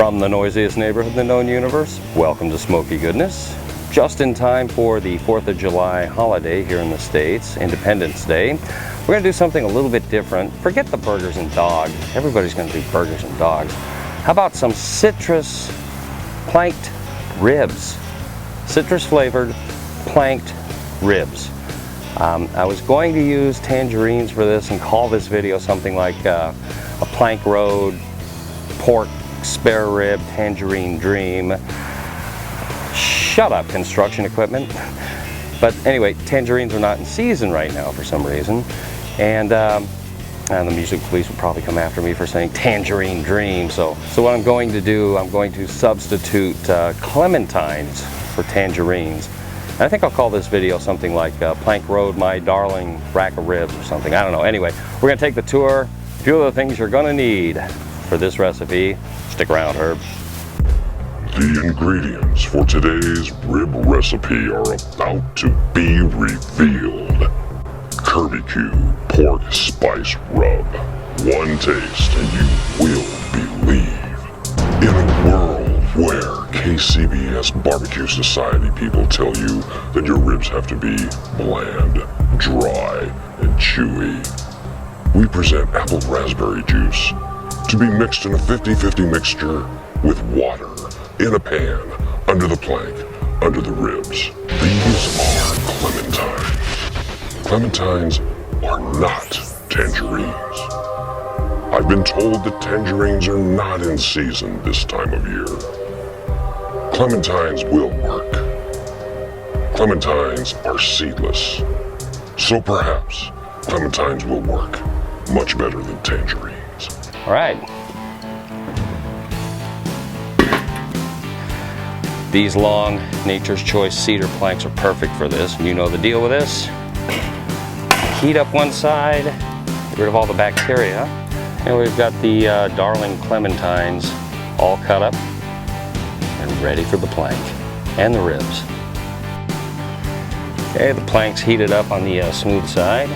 From the noisiest neighborhood in the known universe, welcome to Smoky Goodness. Just in time for the 4th of July holiday here in the States, Independence Day. We're going to do something a little bit different. Forget the burgers and dogs. Everybody's going to do burgers and dogs. How about some citrus planked ribs? Citrus flavored planked ribs. I was going to use tangerines for this and call this video something like a plank road pork spare rib tangerine dream. Shut up, construction equipment. But anyway, tangerines are not in season right now for some reason, and the music police will probably come after me for saying tangerine dream. So what I'm going to do, I'm going to substitute clementines for tangerines. And I think I'll call this video something like Plank Road, My Darling Rack of Ribs or something. I don't know. Anyway, we're going to take the tour. A few of the things you're going to need for this recipe. Stick around, Herb. The ingredients for today's rib recipe are about to be revealed. KirbyQ Pork Spice Rub. One taste and you will believe. In a world where KCBS Barbecue Society people tell you that your ribs have to be bland, dry, and chewy, we present apple raspberry juice to be mixed in a 50-50 mixture with water in a pan, under the plank, under the ribs. These are clementines. Clementines are not tangerines. I've been told that tangerines are not in season this time of year. Clementines will work. Clementines are seedless. So perhaps clementines will work much better than tangerines. All right. These long Nature's Choice cedar planks are perfect for this. You know the deal with this. Heat up one side, get rid of all the bacteria. And we've got the darling clementines all cut up and ready for the plank and the ribs. Okay, the plank's heated up on the smooth side.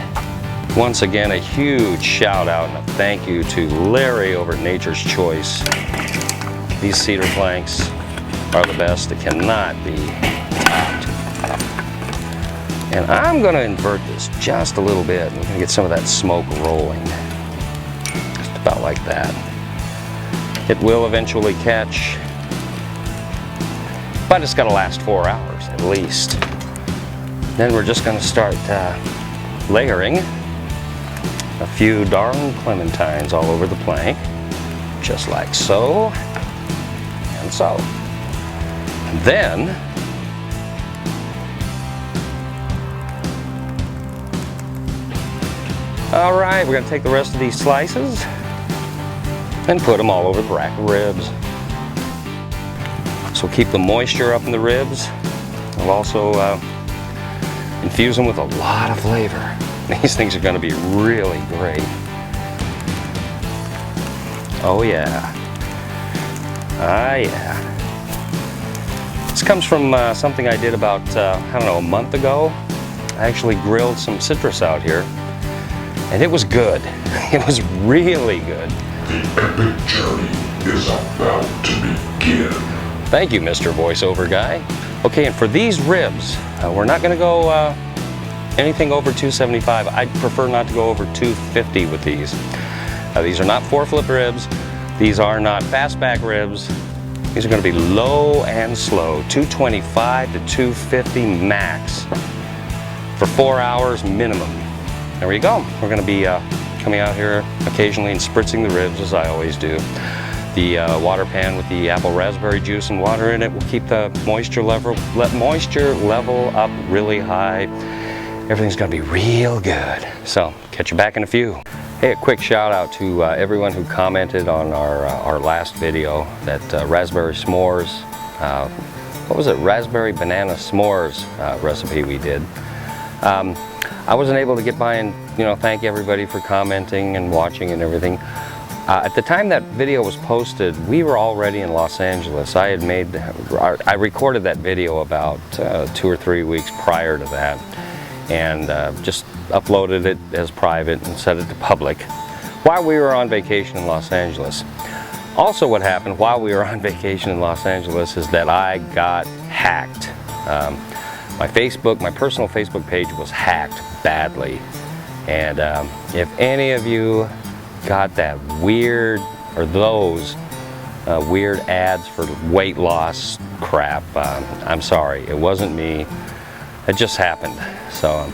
Once again, a huge shout out and a thank you to Larry over at Nature's Choice. These cedar planks are the best. It cannot be topped. And I'm going to invert this just a little bit. We're going to get some of that smoke rolling. Just about like that. It will eventually catch, but it's got to last 4 hours at least. Then we're just going to start layering a few darling clementines all over the plank, just like so, and so. And then, all right, we're going to take the rest of these slices and put them all over the rack of ribs. This will keep the moisture up in the ribs. We'll also infuse them with a lot of flavor. These things are going to be really great. Oh yeah. Ah yeah. This comes from something I did about, I don't know, a month ago. I actually grilled some citrus out here, and it was good. It was really good. The epic journey is about to begin. Thank you, Mr. Voiceover Guy. Okay, and for these ribs, we're not going to go anything over 275. I'd prefer not to go over 250 with these. These are not 4-flip ribs. These are not fastback ribs. These are going to be low and slow, 225 to 250 max for 4 hours minimum. There we go. We're going to be coming out here occasionally and spritzing the ribs, as I always do. The water pan with the apple raspberry juice and water in it will keep the moisture level up really high. Everything's going to be real good. So, catch you back in a few. Hey, a quick shout out to everyone who commented on our last video, that raspberry s'mores, what was it, raspberry banana s'mores recipe we did. I wasn't able to get by and, you know, thank everybody for commenting and watching and everything. At the time that video was posted, we were already in Los Angeles. I recorded that video about 2 or 3 weeks prior to that, and just uploaded it as private and set it to public while we were on vacation in Los Angeles. Also, what happened while we were on vacation in Los Angeles is that I got hacked. My personal Facebook page was hacked badly. And if any of you got that weird, or those weird ads for weight loss crap, I'm sorry, it wasn't me. It just happened. So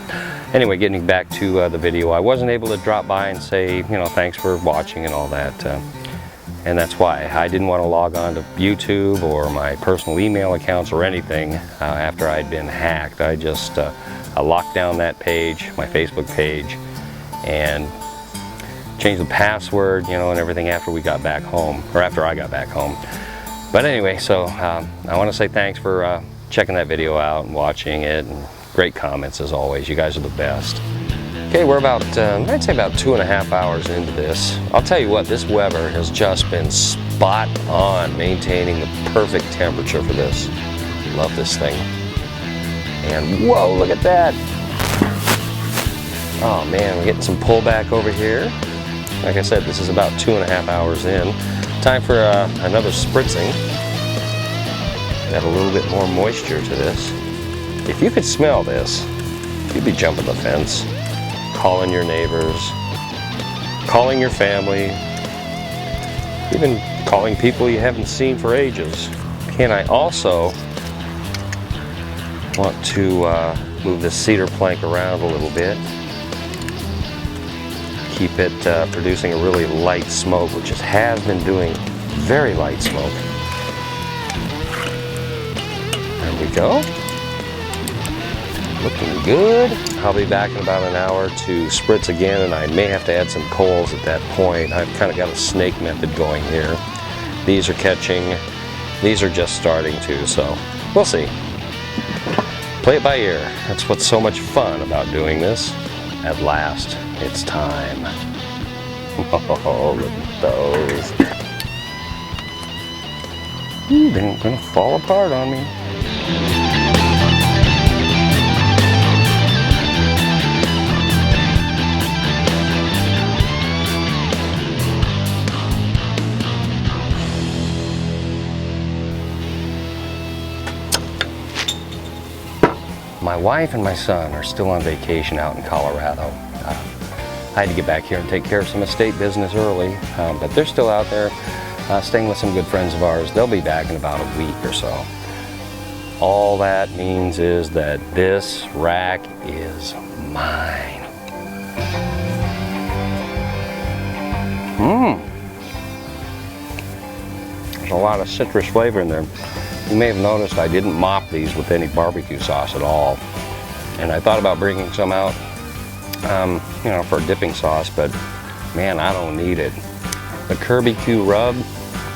anyway, getting back to the video, I wasn't able to drop by and say, you know, thanks for watching and all that. And that's why I didn't want to log on to YouTube or my personal email accounts or anything after I'd been hacked. I just I locked down that page, my Facebook page, and changed the password, you know, and everything after we got back home, or after I got back home. But anyway, so I want to say thanks for checking that video out and watching it, and great comments as always. You guys are the best. Okay, we're about, I'd say about 2.5 hours into this. I'll tell you what, this Weber has just been spot on maintaining the perfect temperature for this. Love this thing. And whoa, look at that. Oh man, we're getting some pullback over here. Like I said, this is about 2.5 hours in. Time for another spritzing. Got a little bit more moisture to this. If you could smell this, you'd be jumping the fence, calling your neighbors, calling your family, even calling people you haven't seen for ages. And I also want to move this cedar plank around a little bit. Keep it producing a really light smoke, which it has been doing very light smoke. There we go. Looking good. I'll be back in about an hour to spritz again, and I may have to add some coals at that point. I've kind of got a snake method going here. These are catching. These are just starting to, so we'll see. Play it by ear. That's what's so much fun about doing this. At last, it's time. Oh, look at those. They're gonna fall apart on me. My wife and my son are still on vacation out in Colorado. I had to get back here and take care of some estate business early, but they're still out there staying with some good friends of ours. They'll be back in about a week or so. All that means is that this rack is mine. There's a lot of citrus flavor in there. You may have noticed I didn't mop these with any barbecue sauce at all. And I thought about bringing some out, you know, for a dipping sauce, but man, I don't need it. The KirbyQ rub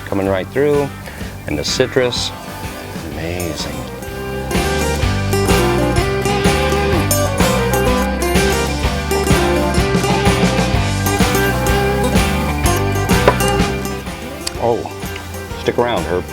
coming right through, and the citrus, amazing. Oh, stick around, Herb.